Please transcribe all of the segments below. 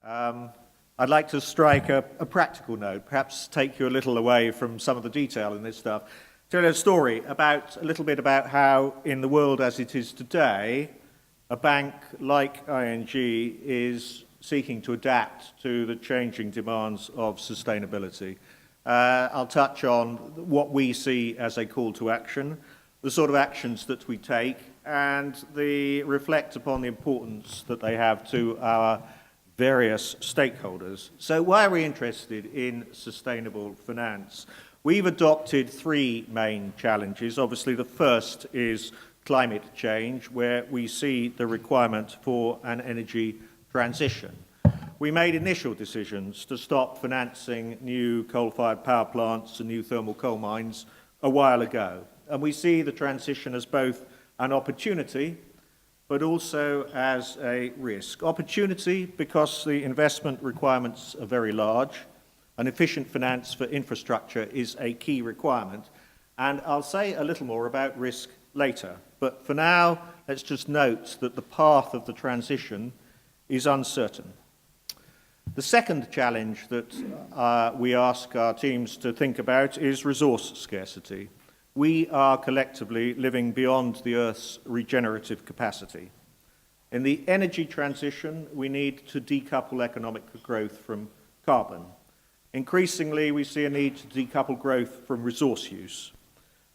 I'd like to strike a practical note, perhaps take you a little away from some of the detail in this stuff. Tell you a story a little bit about how, in the world as it is today, a bank like ING is seeking to adapt to the changing demands of sustainability. I'll touch on what we see as a call to action, the sort of actions that we take, and reflect upon the importance that they have to our various stakeholders. So why are we interested in sustainable finance? We've adopted three main challenges. Obviously, the first is climate change, where we see the requirement for an energy transition. We made initial decisions to stop financing new coal-fired power plants and new thermal coal mines a while ago. And we see the transition as both an opportunity, but also as a risk. Opportunity because the investment requirements are very large, and efficient finance for infrastructure is a key requirement. And I'll say a little more about risk later. But for now, let's just note that the path of the transition is uncertain. The second challenge that we ask our teams to think about is resource scarcity. We are collectively living beyond the Earth's regenerative capacity. In the energy transition, we need to decouple economic growth from carbon. Increasingly, we see a need to decouple growth from resource use.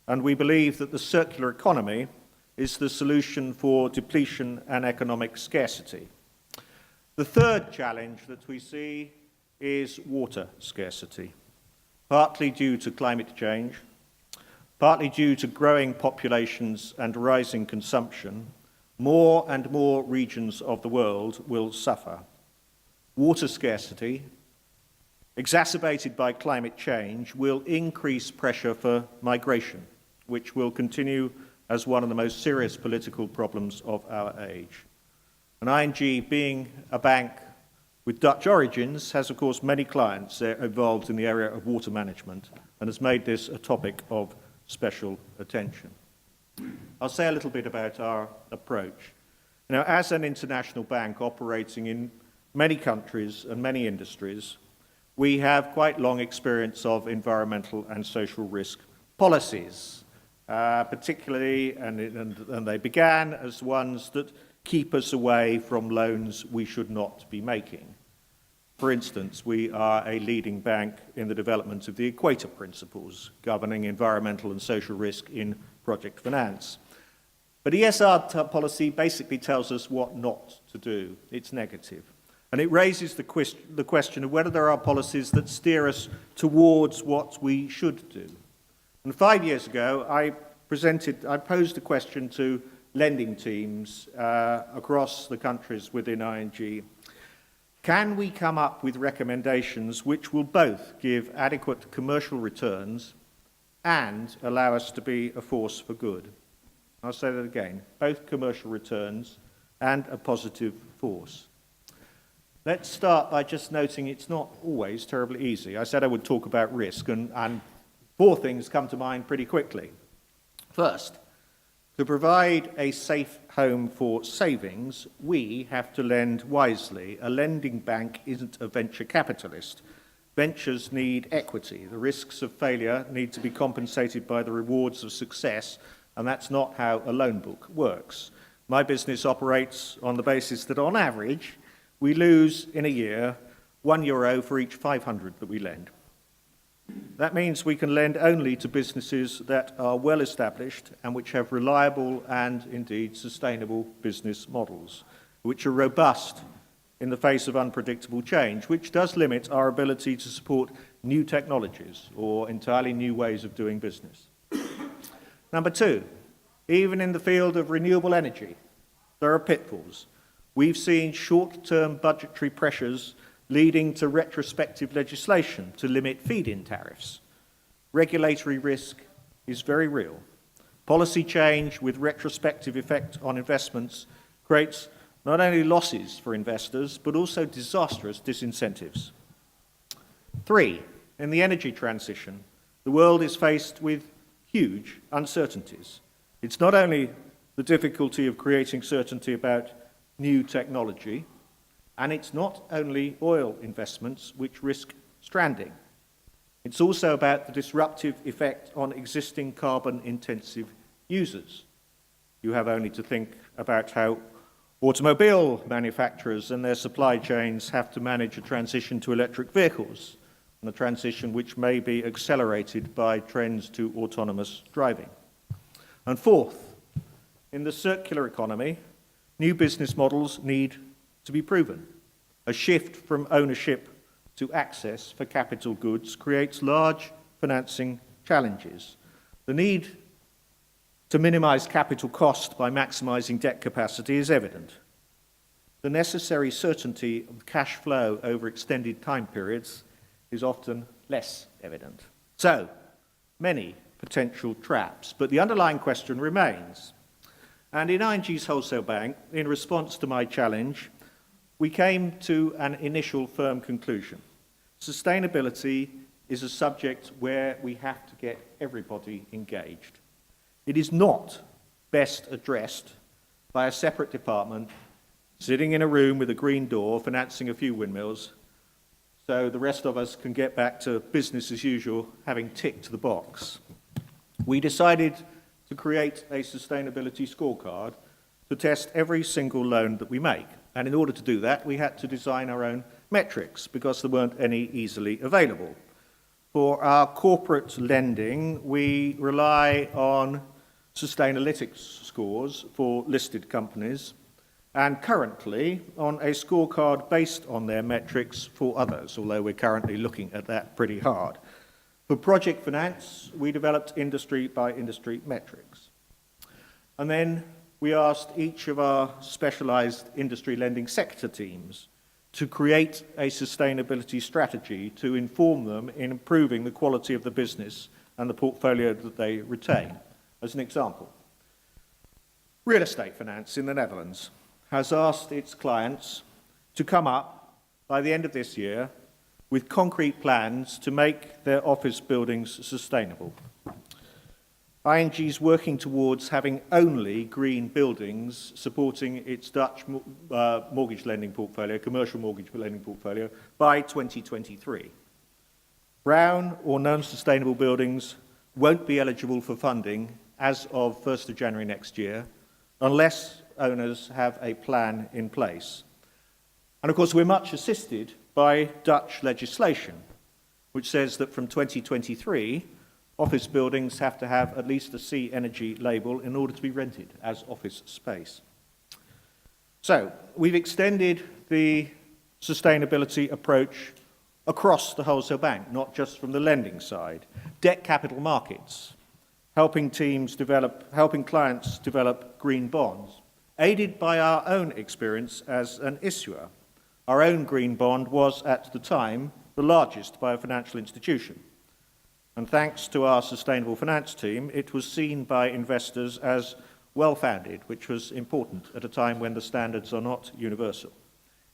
And we believe that the circular economy is the solution for depletion and economic scarcity. The third challenge that we see is water scarcity, partly due to climate change, partly due to growing populations and rising consumption. More and more regions of the world will suffer. Water scarcity, exacerbated by climate change, will increase pressure for migration, which will continue as one of the most serious political problems of our age. And ING, being a bank with Dutch origins, has of course many clients involved in the area of water management and has made this a topic of special attention. I'll say a little bit about our approach. Now, as an international bank operating in many countries and many industries, we have quite long experience of environmental and social risk policies, particularly, and they began as ones that keep us away from loans we should not be making. For instance, we are a leading bank in the development of the Equator Principles, governing environmental and social risk in project finance. But ESR policy basically tells us what not to do. It's negative. And it raises the question of whether there are policies that steer us towards what we should do. And 5 years ago, I posed a question to lending teams across the countries within ING. Can we come up with recommendations which will both give adequate commercial returns and allow us to be a force for good? I'll say that again, both commercial returns and a positive force. Let's start by just noting it's not always terribly easy. I said I would talk about risk, and four things come to mind pretty quickly. First, to provide a safe home for savings, we have to lend wisely. A lending bank isn't a venture capitalist. Ventures need equity. The risks of failure need to be compensated by the rewards of success, and that's not how a loan book works. My business operates on the basis that, on average, we lose in a year €1 for each 500 that we lend. That means we can lend only to businesses that are well established and which have reliable and indeed sustainable business models, which are robust in the face of unpredictable change, which does limit our ability to support new technologies or entirely new ways of doing business. Number two, even in the field of renewable energy, there are pitfalls. We've seen short-term budgetary pressures leading to retrospective legislation to limit feed-in tariffs. Regulatory risk is very real. Policy change with retrospective effect on investments creates not only losses for investors, but also disastrous disincentives. Three, in the energy transition, the world is faced with huge uncertainties. It's not only the difficulty of creating certainty about new technology And it's not only oil investments which risk stranding. It's also about the disruptive effect on existing carbon-intensive users. You have only to think about how automobile manufacturers and their supply chains have to manage a transition to electric vehicles, and a transition which may be accelerated by trends to autonomous driving. And fourth, in the circular economy, new business models need to be proven. A shift from ownership to access for capital goods creates large financing challenges. The need to minimize capital cost by maximizing debt capacity is evident. The necessary certainty of cash flow over extended time periods is often less evident. So, many potential traps, but the underlying question remains. And in ING's Wholesale Bank, in response to my challenge, we came to an initial firm conclusion. Sustainability is a subject where we have to get everybody engaged. It is not best addressed by a separate department sitting in a room with a green door financing a few windmills so the rest of us can get back to business as usual, having ticked the box. We decided to create a sustainability scorecard to test every single loan that we make. And in order to do that, we had to design our own metrics because there weren't any easily available. For our corporate lending, we rely on Sustainalytics scores for listed companies, and currently on a scorecard based on their metrics for others, although we're currently looking at that pretty hard. For project finance, we developed industry-by-industry metrics. And then we asked each of our specialized industry lending sector teams to create a sustainability strategy to inform them in improving the quality of the business and the portfolio that they retain. As an example, real estate finance in the Netherlands has asked its clients to come up by the end of this year with concrete plans to make their office buildings sustainable. ING is working towards having only green buildings supporting its Dutch mortgage lending portfolio, commercial mortgage lending portfolio, by 2023. Brown or non-sustainable buildings won't be eligible for funding as of 1st of January next year unless owners have a plan in place. And of course, we're much assisted by Dutch legislation, which says that from 2023, office buildings have to have at least a C Energy label in order to be rented as office space. So, we've extended the sustainability approach across the wholesale bank, not just from the lending side. Debt capital markets, helping clients develop green bonds, aided by our own experience as an issuer. Our own green bond was, at the time, the largest by a financial institution. And thanks to our sustainable finance team, it was seen by investors as well-founded, which was important at a time when the standards are not universal.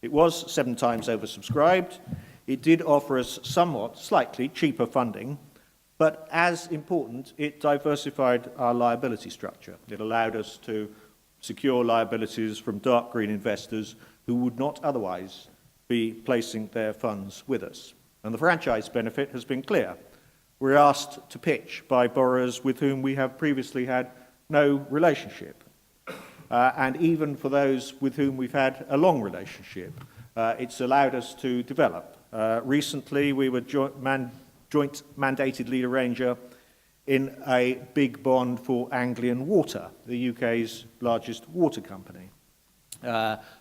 It was 7 times oversubscribed. It did offer us somewhat, slightly cheaper funding, but as important, it diversified our liability structure. It allowed us to secure liabilities from dark green investors who would not otherwise be placing their funds with us. And the franchise benefit has been clear. We're asked to pitch by borrowers with whom we have previously had no relationship. And even for those with whom we've had a long relationship, it's allowed us to develop. Recently, we were joint mandated lead arranger in a big bond for Anglian Water, the UK's largest water company.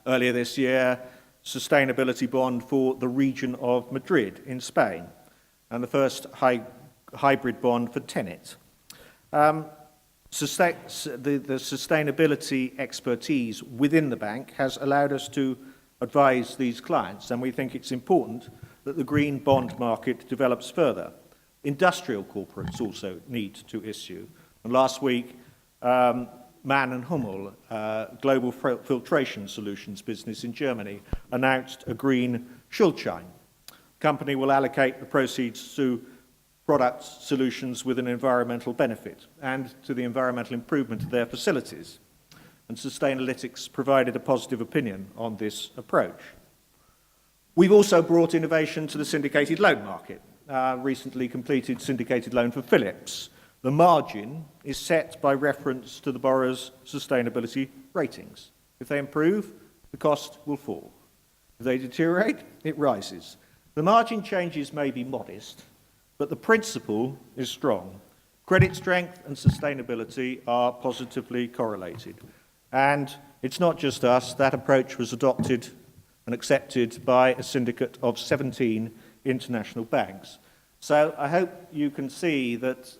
Earlier this year, sustainability bond for the region of Madrid in Spain, and the first hybrid bond for Tenet. The sustainability expertise within the bank has allowed us to advise these clients, and we think it's important that the green bond market develops further. Industrial corporates also need to issue. And last week, Mann and Hummel, global filtration solutions business in Germany, announced a green Schuldschein. The company will allocate the proceeds to product solutions with an environmental benefit and to the environmental improvement of their facilities. And Sustainalytics provided a positive opinion on this approach. We've also brought innovation to the syndicated loan market. Recently completed syndicated loan for Philips. The margin is set by reference to the borrower's sustainability ratings. If they improve, the cost will fall. If they deteriorate, it rises. The margin changes may be modest, but the principle is strong. Credit strength and sustainability are positively correlated. And it's not just us. That approach was adopted and accepted by a syndicate of 17 international banks. So I hope you can see that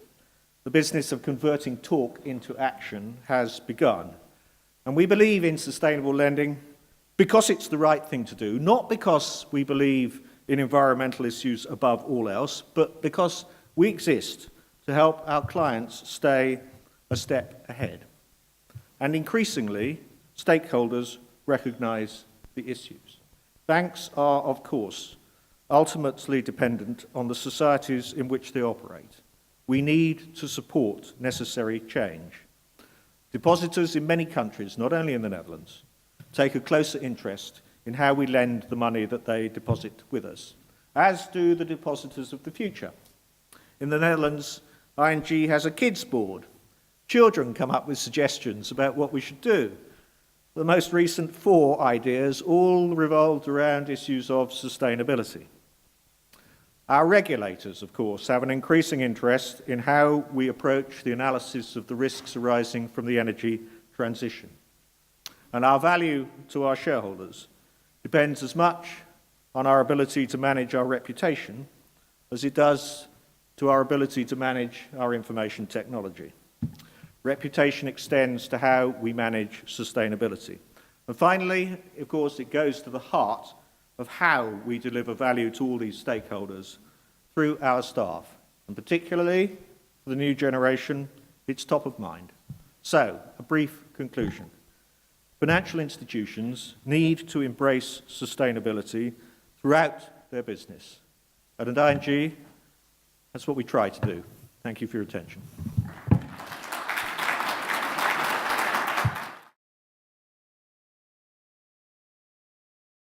the business of converting talk into action has begun. And we believe in sustainable lending because it's the right thing to do, not because we believe in environmental issues above all else, but because we exist to help our clients stay a step ahead. And increasingly, stakeholders recognize the issues. Banks are, of course, ultimately dependent on the societies in which they operate. We need to support necessary change. Depositors in many countries, not only in the Netherlands, take a closer interest in how we lend the money that they deposit with us, as do the depositors of the future. In the Netherlands, ING has a kids board. Children come up with suggestions about what we should do. The most recent 4 ideas all revolved around issues of sustainability. Our regulators, of course, have an increasing interest in how we approach the analysis of the risks arising from the energy transition. And our value to our shareholders depends as much on our ability to manage our reputation as it does to our ability to manage our information technology. Reputation extends to how we manage sustainability. And finally, of course, it goes to the heart of how we deliver value to all these stakeholders through our staff. And particularly for the new generation, it's top of mind. So, a brief conclusion. Financial institutions need to embrace sustainability throughout their business. And at ING, that's what we try to do. Thank you for your attention.